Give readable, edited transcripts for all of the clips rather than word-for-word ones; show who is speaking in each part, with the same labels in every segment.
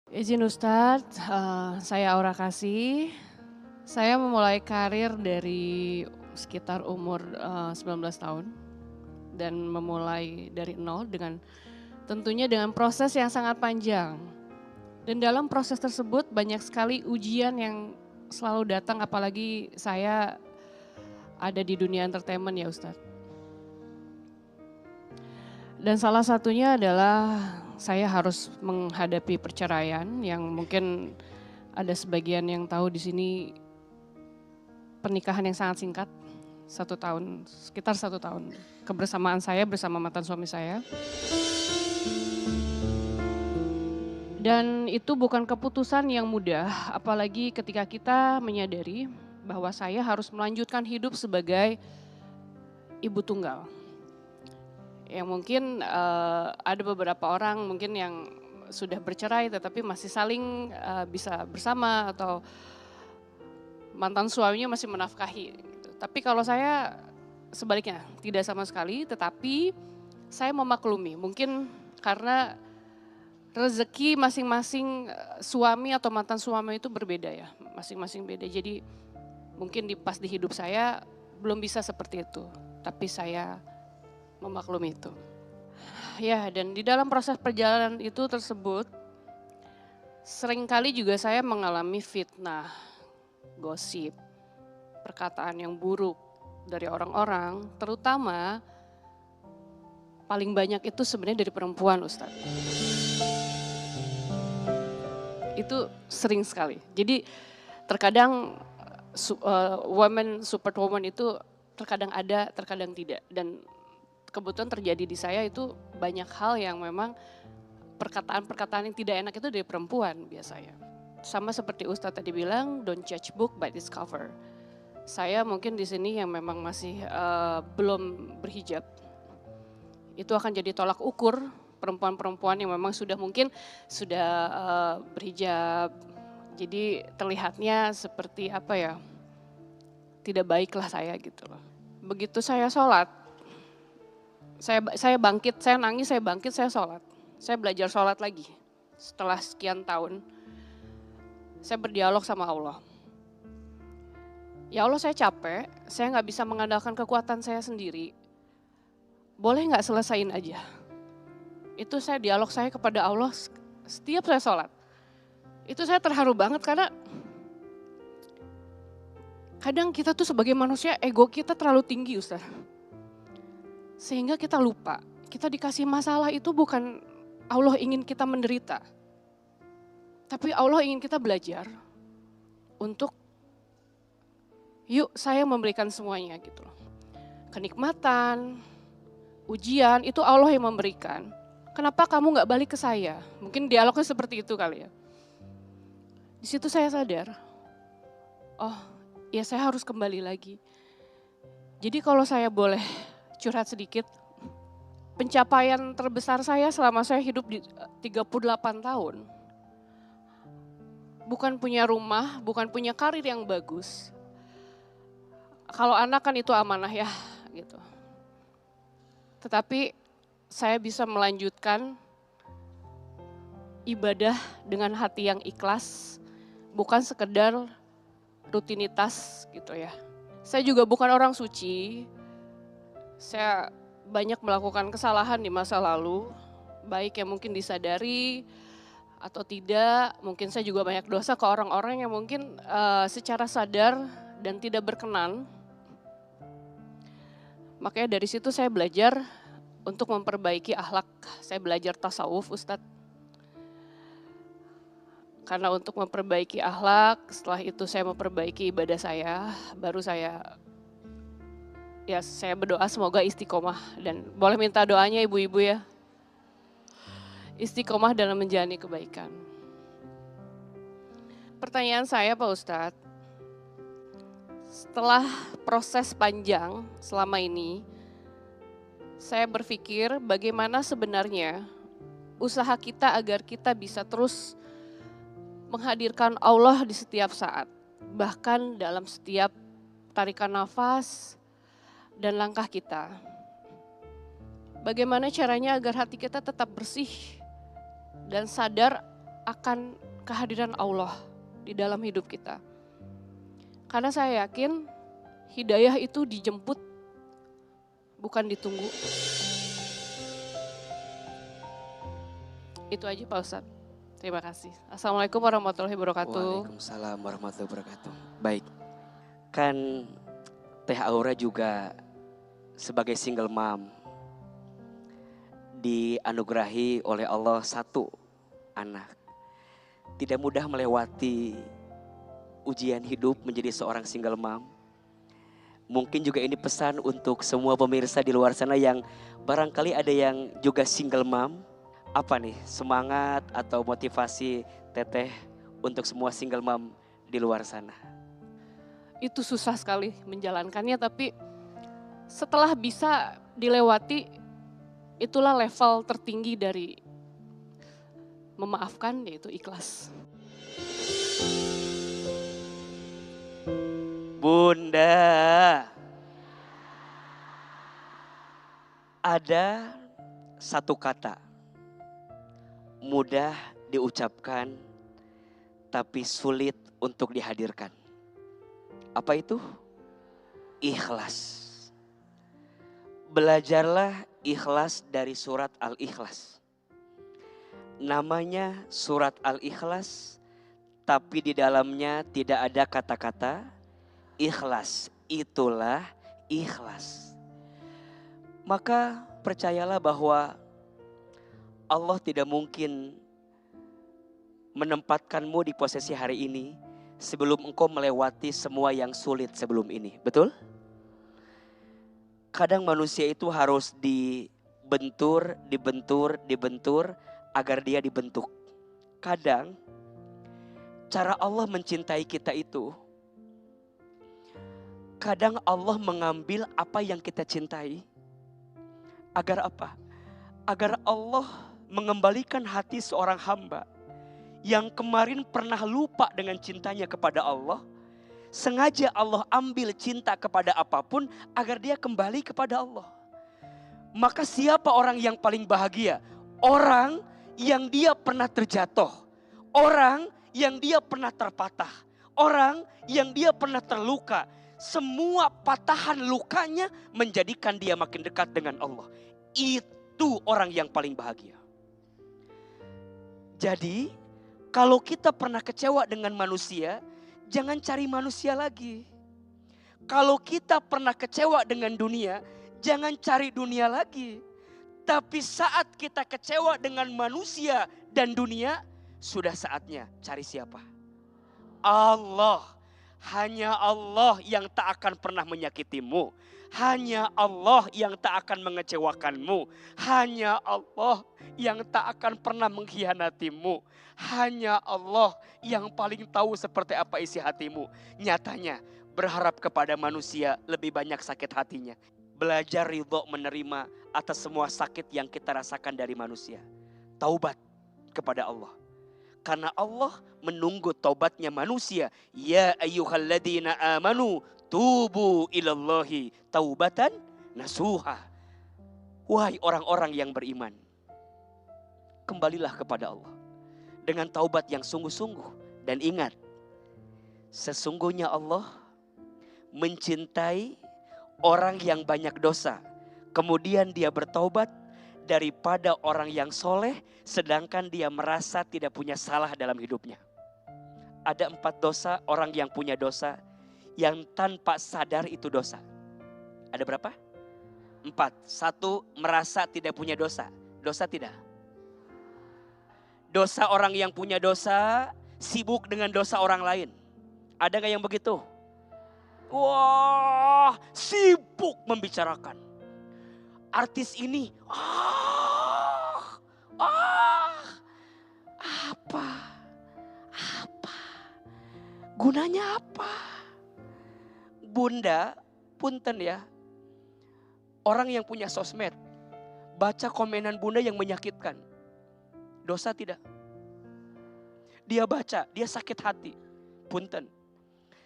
Speaker 1: Izin Ustadz, saya Aura Kasih. Saya memulai karir dari sekitar umur 19 tahun dan memulai dari nol dengan tentunya dengan proses yang sangat panjang. Dan dalam proses tersebut banyak sekali ujian yang selalu datang, apalagi saya ada di dunia entertainment ya Ustadz. Dan salah satunya adalah saya harus menghadapi perceraian yang mungkin ada sebagian yang tahu di sini pernikahan yang sangat singkat, 1 tahun, sekitar 1 tahun. Kebersamaan saya bersama mantan suami saya. Dan itu bukan keputusan yang mudah, apalagi ketika kita menyadari bahwa saya harus melanjutkan hidup sebagai ibu tunggal. Yang mungkin ada beberapa orang mungkin yang sudah bercerai tetapi masih saling bisa bersama atau mantan suaminya masih menafkahi. Gitu. Tapi kalau saya sebaliknya tidak sama sekali, tetapi saya memaklumi mungkin karena rezeki masing-masing suami atau mantan suami itu berbeda ya, masing-masing beda. Jadi mungkin pas di hidup saya belum bisa seperti itu, tapi saya memaklumi itu. Ya, dan di dalam proses perjalanan itu tersebut, seringkali juga saya mengalami fitnah, gosip, perkataan yang buruk dari orang-orang, terutama paling banyak itu sebenarnya dari perempuan, Ustadz. Itu sering sekali. Jadi terkadang woman, superwoman itu terkadang ada, terkadang tidak. Dan kebetulan terjadi di saya itu banyak hal yang memang perkataan-perkataan yang tidak enak itu dari perempuan biasanya. Sama seperti Ustadz tadi bilang, don't judge book by its cover. Saya mungkin di sini yang memang masih belum berhijab. Itu akan jadi tolak ukur perempuan-perempuan yang memang sudah mungkin sudah berhijab. Jadi terlihatnya seperti apa ya, tidak baiklah saya gitu loh. Begitu saya sholat, saya bangkit, saya nangis, saya bangkit, saya sholat. Saya belajar sholat lagi setelah sekian tahun. Saya berdialog sama Allah. Ya Allah, saya capek, saya gak bisa mengandalkan kekuatan saya sendiri. Boleh gak selesain aja? Itu saya dialog saya kepada Allah setiap saya sholat. Itu saya terharu banget karena kadang kita tuh sebagai manusia ego kita terlalu tinggi Ustaz. Sehingga kita lupa, kita dikasih masalah itu bukan Allah ingin kita menderita. Tapi Allah ingin kita belajar untuk yuk saya memberikan semuanya gitu loh. Kenikmatan, ujian itu Allah yang memberikan. Kenapa kamu gak balik ke saya? Mungkin dialognya seperti itu kali ya. Di situ saya sadar, oh ya saya harus kembali lagi. Jadi kalau saya boleh curhat sedikit, pencapaian terbesar saya selama saya hidup di 38 tahun. Bukan punya rumah, bukan punya karir yang bagus. Kalau anak kan itu amanah ya gitu. Tetapi saya bisa melanjutkan ibadah dengan hati yang ikhlas, bukan sekedar rutinitas gitu ya. Saya juga bukan orang suci, saya banyak melakukan kesalahan di masa lalu, baik yang mungkin disadari atau tidak, mungkin saya juga banyak dosa ke orang-orang yang mungkin secara sadar dan tidak berkenan. Makanya dari situ saya belajar untuk memperbaiki akhlak, saya belajar tasawuf Ustadz. Karena untuk memperbaiki akhlak, setelah itu saya memperbaiki ibadah saya, baru saya berdoa semoga istiqomah. Dan boleh minta doanya ibu-ibu ya. Istiqomah dalam menjalani kebaikan. Pertanyaan saya Pak Ustadz, setelah proses panjang selama ini, saya berpikir bagaimana sebenarnya usaha kita agar kita bisa terus menghadirkan Allah di setiap saat. Bahkan dalam setiap tarikan nafas dan langkah kita. Bagaimana caranya agar hati kita tetap bersih dan sadar akan kehadiran Allah di dalam hidup kita. Karena saya yakin hidayah itu dijemput, bukan ditunggu. Itu aja Pak Ustadz. Terima kasih. Assalamualaikum warahmatullahi wabarakatuh.
Speaker 2: Waalaikumsalam warahmatullahi wabarakatuh. Baik, kan Teh Aura juga sebagai single mom dianugerahi oleh Allah 1 anak. Tidak mudah melewati ujian hidup menjadi seorang single mom. Mungkin juga ini pesan untuk semua pemirsa di luar sana yang barangkali ada yang juga single mom. Apa nih semangat atau motivasi Teteh untuk semua single mom di luar sana?
Speaker 1: Itu susah sekali menjalankannya, tapi setelah bisa dilewati, itulah level tertinggi dari memaafkan, yaitu ikhlas.
Speaker 2: Bunda, ada satu kata mudah diucapkan tapi sulit untuk dihadirkan. Apa itu? Ikhlas. Belajarlah ikhlas dari surat Al-Ikhlas. Namanya surat Al-Ikhlas, tapi di dalamnya tidak ada kata-kata ikhlas. Itulah ikhlas. Maka percayalah bahwa Allah tidak mungkin menempatkanmu di posisi hari ini sebelum engkau melewati semua yang sulit sebelum ini. Betul? Kadang manusia itu harus dibentur agar dia dibentuk. Kadang cara Allah mencintai kita itu, kadang Allah mengambil apa yang kita cintai. Agar apa? Agar Allah mengembalikan hati seorang hamba yang kemarin pernah lupa dengan cintanya kepada Allah. Sengaja Allah ambil cinta kepada apapun agar dia kembali kepada Allah. Maka siapa orang yang paling bahagia? Orang yang dia pernah terjatuh, orang yang dia pernah terpatah, orang yang dia pernah terluka. Semua patahan lukanya menjadikan dia makin dekat dengan Allah. Itu orang yang paling bahagia. Jadi kalau kita pernah kecewa dengan manusia, jangan cari manusia lagi. Kalau kita pernah kecewa dengan dunia, jangan cari dunia lagi. Tapi saat kita kecewa dengan manusia dan dunia, sudah saatnya cari siapa? Allah. Hanya Allah yang tak akan pernah menyakitimu. Hanya Allah yang tak akan mengecewakanmu. Hanya Allah yang tak akan pernah mengkhianatimu. Hanya Allah yang paling tahu seperti apa isi hatimu. Nyatanya berharap kepada manusia lebih banyak sakit hatinya. Belajar ridho menerima atas semua sakit yang kita rasakan dari manusia. Taubat kepada Allah. Karena Allah menunggu taubatnya manusia. Ya ayyuhalladzina amanu tubu ilallahi taubatan nasuha. Wahai orang-orang yang beriman, kembalilah kepada Allah dengan taubat yang sungguh-sungguh. Dan ingat, sesungguhnya Allah mencintai orang yang banyak dosa, kemudian dia bertaubat, daripada orang yang soleh sedangkan dia merasa tidak punya salah dalam hidupnya. Ada 4 dosa orang yang punya dosa yang tanpa sadar itu dosa. Ada berapa? 4. 1, merasa tidak punya dosa. Dosa tidak? Dosa orang yang punya dosa sibuk dengan dosa orang lain. Ada gak yang begitu? Wah, sibuk membicarakan. Artis ini, apa? Gunanya apa? Bunda, punten ya. Orang yang punya sosmed, baca komenan bunda yang menyakitkan. Dosa tidak? Dia baca, dia sakit hati. Punten.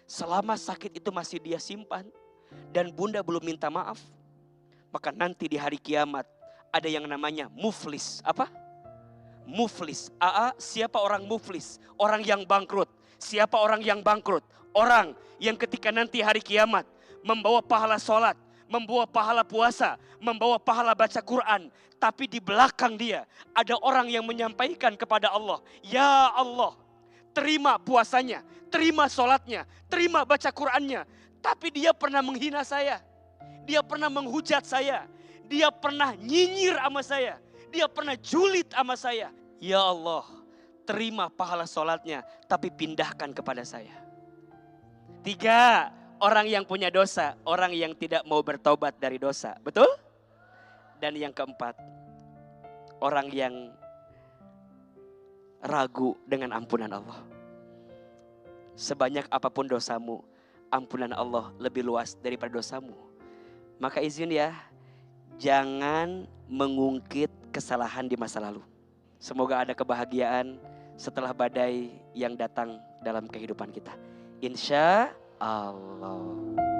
Speaker 2: Selama sakit itu masih dia simpan dan bunda belum minta maaf, maka nanti di hari kiamat ada yang namanya muflis. Apa? Muflis. Siapa orang muflis? Orang yang bangkrut. Siapa orang yang bangkrut? Orang yang ketika nanti hari kiamat membawa pahala sholat, membawa pahala puasa, membawa pahala baca Quran. Tapi di belakang dia ada orang yang menyampaikan kepada Allah, ya Allah, terima puasanya, terima sholatnya, terima baca Qurannya. Tapi dia pernah menghina saya, dia pernah menghujat saya, dia pernah nyinyir sama saya, dia pernah julid sama saya. Ya Allah, terima pahala sholatnya, tapi pindahkan kepada saya. 3, orang yang punya dosa, orang yang tidak mau bertobat dari dosa. Betul? Dan yang keempat, orang yang ragu dengan ampunan Allah. Sebanyak apapun dosamu, ampunan Allah lebih luas daripada dosamu. Maka izin ya, jangan mengungkit kesalahan di masa lalu. Semoga ada kebahagiaan setelah badai yang datang dalam kehidupan kita. Insya Allah.